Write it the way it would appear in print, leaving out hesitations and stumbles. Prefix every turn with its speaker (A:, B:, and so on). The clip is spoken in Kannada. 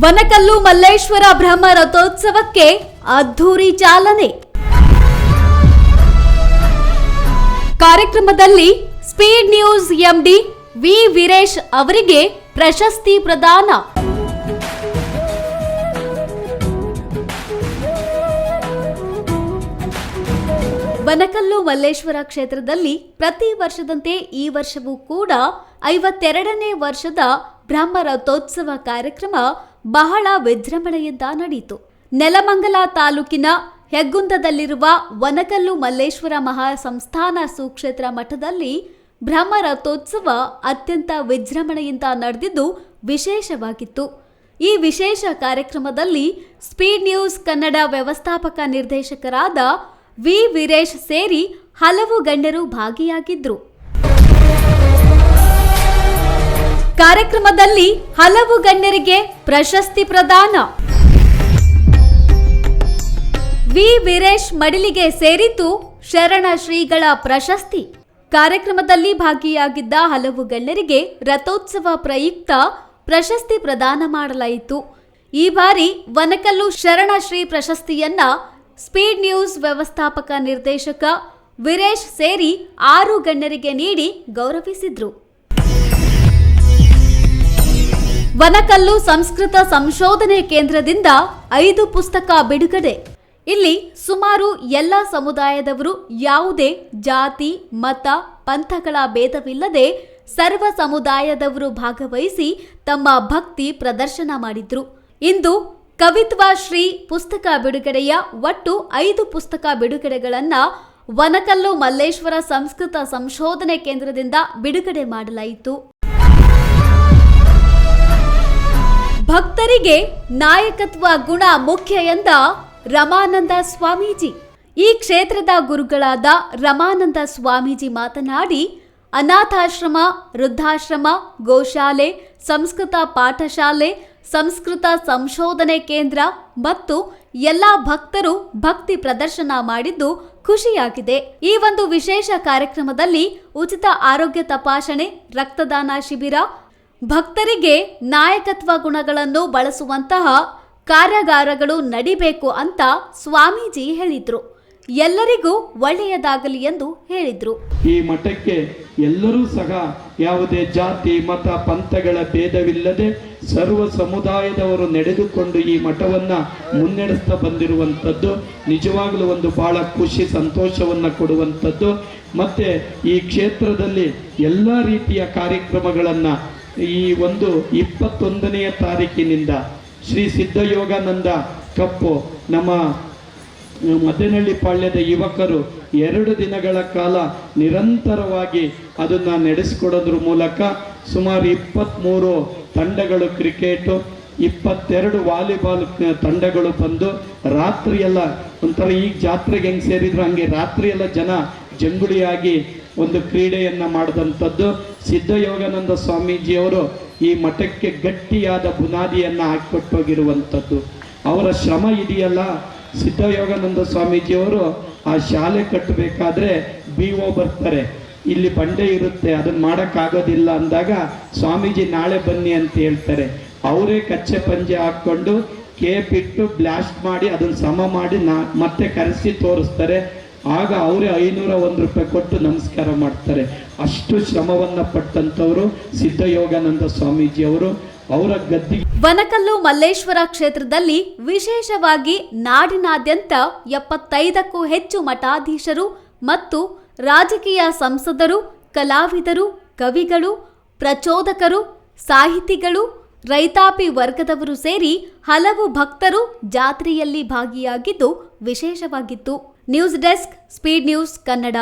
A: ಬನಕಲ್ಲು ಮಲ್ಲೇಶ್ವರ ಬ್ರಹ್ಮ ರಥೋತ್ಸವಕ್ಕೆ ಅದ್ಧೂರಿ ಚಾಲನೆ. ಕಾರ್ಯಕ್ರಮದಲ್ಲಿ speed news MD V Veeresh ಅವರಿಗೆ ಪ್ರಶಸ್ತಿ ಪ್ರದಾನ. ಬನಕಲ್ಲು ಮಲ್ಲೇಶ್ವರ ಕ್ಷೇತ್ರದಲ್ಲಿ ಪ್ರತಿ ವರ್ಷದಂತೆ ಈ ವರ್ಷವೂ ಕೂಡ 52ನೇ ವರ್ಷದ ಬ್ರಹ್ಮ ರಥೋತ್ಸವ ಕಾರ್ಯಕ್ರಮ ಬಹಳ ವಿಜೃಂಭಣೆಯಿಂದ ನಡೆಯಿತು. ನೆಲಮಂಗಲ ತಾಲೂಕಿನ ಹೆಗ್ಗುಂದದಲ್ಲಿರುವ ವನಕಲ್ಲು ಮಲ್ಲೇಶ್ವರ ಮಹಾಸಂಸ್ಥಾನ ಸುಕ್ಷೇತ್ರ ಮಠದಲ್ಲಿ ಬ್ರಹ್ಮ ರಥೋತ್ಸವ ಅತ್ಯಂತ ವಿಜೃಂಭಣೆಯಿಂದ ನಡೆದಿದ್ದು ವಿಶೇಷವಾಗಿತ್ತು. ಈ ವಿಶೇಷ ಕಾರ್ಯಕ್ರಮದಲ್ಲಿ ಸ್ಪೀಡ್ ನ್ಯೂಸ್ ಕನ್ನಡ ವ್ಯವಸ್ಥಾಪಕ ನಿರ್ದೇಶಕರಾದ ವಿ ವೀರೇಶ್ ಸೇರಿ ಹಲವು ಗಣ್ಯರು ಭಾಗಿಯಾಗಿದ್ರು. ಕಾರ್ಯಕ್ರಮದಲ್ಲಿ ಹಲವು ಗಣ್ಯರಿಗೆ ಪ್ರಶಸ್ತಿ ಪ್ರದಾನ. ವಿ ವೀರೇಶ್ ಮಡಿಲಿಗೆ ಸೇರಿತು ಶರಣ ಶ್ರೀಗಳ ಪ್ರಶಸ್ತಿ. ಕಾರ್ಯಕ್ರಮದಲ್ಲಿ ಭಾಗಿಯಾಗಿದ್ದ ಹಲವು ಗಣ್ಯರಿಗೆ ರಥೋತ್ಸವ ಪ್ರಯುಕ್ತ ಪ್ರಶಸ್ತಿ ಪ್ರದಾನ ಮಾಡಲಾಯಿತು. ಈ ಬಾರಿ ವನಕಲ್ಲು ಶರಣ ಶ್ರೀ ಪ್ರಶಸ್ತಿಯನ್ನ ಸ್ಪೀಡ್ ನ್ಯೂಸ್ ವ್ಯವಸ್ಥಾಪಕ ನಿರ್ದೇಶಕ ವೀರೇಶ್ ಸೇರಿ 6 ಗಣ್ಯರಿಗೆ ನೀಡಿ ಗೌರವಿಸಿದ್ರು. ವನಕಲ್ಲು ಸಂಸ್ಕೃತ ಸಂಶೋಧನೆ ಕೇಂದ್ರದಿಂದ 5 ಪುಸ್ತಕ ಬಿಡುಗಡೆ. ಇಲ್ಲಿ ಸುಮಾರು ಎಲ್ಲ ಸಮುದಾಯದವರು ಯಾವುದೇ ಜಾತಿ ಮತ ಪಂಥಗಳ ಭೇದವಿಲ್ಲದೆ ಸರ್ವ ಸಮುದಾಯದವರು ಭಾಗವಹಿಸಿ ತಮ್ಮ ಭಕ್ತಿ ಪ್ರದರ್ಶನ ಮಾಡಿದ್ರು. ಇಂದು ಕವಿತ್ವ ಶ್ರೀ ಪುಸ್ತಕ ಬಿಡುಗಡೆಯ ಒಟ್ಟು 5 ಪುಸ್ತಕ ಬಿಡುಗಡೆಗಳನ್ನು ವನಕಲ್ಲು ಮಲ್ಲೇಶ್ವರ ಸಂಸ್ಕೃತ ಸಂಶೋಧನೆ ಕೇಂದ್ರದಿಂದ ಬಿಡುಗಡೆ ಮಾಡಲಾಯಿತು. ಭಕ್ತರಿಗೆ ನಾಯಕತ್ವ ಗುಣ ಮುಖ್ಯ ಎಂದ ರಮಾನಂದ ಸ್ವಾಮೀಜಿ. ಈ ಕ್ಷೇತ್ರದ ಗುರುಗಳಾದ ರಮಾನಂದ ಸ್ವಾಮೀಜಿ ಮಾತನಾಡಿ, ಅನಾಥಾಶ್ರಮ, ವೃದ್ಧಾಶ್ರಮ, ಗೋಶಾಲೆ, ಸಂಸ್ಕೃತ ಪಾಠಶಾಲೆ, ಸಂಸ್ಕೃತ ಸಂಶೋಧನೆ ಕೇಂದ್ರ ಮತ್ತು ಎಲ್ಲ ಭಕ್ತರು ಭಕ್ತಿ ಪ್ರದರ್ಶನ ಮಾಡಿದ್ದು ಖುಷಿಯಾಗಿದೆ. ಈ ಒಂದು ವಿಶೇಷ ಕಾರ್ಯಕ್ರಮದಲ್ಲಿ ಉಚಿತ ಆರೋಗ್ಯ ತಪಾಸಣೆ, ರಕ್ತದಾನ ಶಿಬಿರ, ಭಕ್ತರಿಗೆ ನಾಯಕತ್ವ ಗುಣಗಳನ್ನು ಬಳಸುವಂತಹ ಕಾರ್ಯಾಗಾರಗಳು ನಡಿಬೇಕು ಅಂತ ಸ್ವಾಮೀಜಿ ಹೇಳಿದ್ರು. ಎಲ್ಲರಿಗೂ ಒಳ್ಳೆಯದಾಗಲಿ ಎಂದು ಹೇಳಿದ್ರು.
B: ಈ ಮಠಕ್ಕೆ ಎಲ್ಲರೂ ಸಹ ಯಾವುದೇ ಜಾತಿ ಮತ ಪಂಥಗಳ ಭೇದವಿಲ್ಲದೆ ಸರ್ವ ಸಮುದಾಯದವರು ನಡೆದುಕೊಂಡು ಈ ಮಠವನ್ನ ಮುನ್ನಡೆಸ್ತಾ ಬಂದಿರುವಂಥದ್ದು ನಿಜವಾಗಲೂ ಒಂದು ಬಹಳ ಖುಷಿ ಸಂತೋಷವನ್ನ ಕೊಡುವಂಥದ್ದು. ಮತ್ತೆ ಈ ಕ್ಷೇತ್ರದಲ್ಲಿ ಎಲ್ಲ ರೀತಿಯ ಕಾರ್ಯಕ್ರಮಗಳನ್ನ ಈ ಒಂದು 21ನೇ ತಾರೀಕಿನಿಂದ ಶ್ರೀ ಸಿದ್ಧಯೋಗಾನಂದ ಕಪ್ಪು ನಮ್ಮ ಮದನಹಳ್ಳಿ ಪಾಳ್ಯದ ಯುವಕರು 2 ದಿನಗಳ ಕಾಲ ನಿರಂತರವಾಗಿ ಅದನ್ನು ನಡೆಸಿಕೊಡೋದ್ರ ಮೂಲಕ ಸುಮಾರು 23 ತಂಡಗಳು ಕ್ರಿಕೆಟು, 22 ವಾಲಿಬಾಲ್ ತಂಡಗಳು ಬಂದು ರಾತ್ರಿಯೆಲ್ಲ ಒಂಥರ ಈಗ ಜಾತ್ರೆಗೆ ಹೆಂಗೆ ಸೇರಿದ್ರು ಹಂಗೆ ರಾತ್ರಿಯೆಲ್ಲ ಜನ ಜಂಗುಳಿಯಾಗಿ ಒಂದು ಕ್ರೀಡೆಯನ್ನು ಮಾಡಿದಂಥದ್ದು. ಸಿದ್ಧಯೋಗಾನಂದ ಸ್ವಾಮೀಜಿಯವರು ಈ ಮಠಕ್ಕೆ ಗಟ್ಟಿಯಾದ ಬುನಾದಿಯನ್ನು ಹಾಕಿಕೊಟ್ಟೋಗಿರುವಂಥದ್ದು. ಅವರ ಶ್ರಮ ಇದೆಯಲ್ಲ, ಸಿದ್ಧಯೋಗಾನಂದ ಸ್ವಾಮೀಜಿಯವರು ಆ ಶಾಲೆ ಕಟ್ಟಬೇಕಾದ್ರೆ BO ಬರ್ತಾರೆ, ಇಲ್ಲಿ ಬಂಡೆ ಇರುತ್ತೆ ಅದನ್ನು ಮಾಡೋಕ್ಕಾಗೋದಿಲ್ಲ ಅಂದಾಗ ಸ್ವಾಮೀಜಿ ನಾಳೆ ಬನ್ನಿ ಅಂತ ಹೇಳ್ತಾರೆ. ಅವರೇ ಕಚ್ಚೆ ಪಂಜೆ ಹಾಕ್ಕೊಂಡು ಕೇಪ್ ಇಟ್ಟು ಬ್ಲಾಸ್ಟ್ ಮಾಡಿ ಅದನ್ನು ಸಮ ಮಾಡಿ ಮತ್ತೆ ಕರೆಸಿ ತೋರಿಸ್ತಾರೆ. ಆಗ ಅವರೇ 501 ರೂಪಾಯಿ ಕೊಟ್ಟು ನಮಸ್ಕಾರ ಮಾಡ್ತಾರೆ. ಅಷ್ಟು ಶ್ರಮವನ್ನ ಪಟ್ಟಂತವರು ಸಿದ್ಧಯೋಗಾನಂದ ಸ್ವಾಮೀಜಿಯವರು. ಅವರ ಗದ್ದಿಗೆ
A: ವನಕಲ್ಲು ಮಲ್ಲೇಶ್ವರ ಕ್ಷೇತ್ರದಲ್ಲಿ ವಿಶೇಷವಾಗಿ ನಾಡಿನಾದ್ಯಂತ 75ಕ್ಕೂ ಹೆಚ್ಚು ಮಠಾಧೀಶರು ಮತ್ತು ರಾಜಕೀಯ ಸಂಸದರು, ಕಲಾವಿದರು, ಕವಿಗಳು, ಪ್ರಚೋದಕರು, ಸಾಹಿತಿಗಳು, ರೈತಾಪಿ ವರ್ಗದವರು ಸೇರಿ ಹಲವು ಭಕ್ತರು ಜಾತ್ರೆಯಲ್ಲಿ ಭಾಗಿಯಾಗಿದ್ದು ವಿಶೇಷವಾಗಿತ್ತು. News desk, speed news Kannada.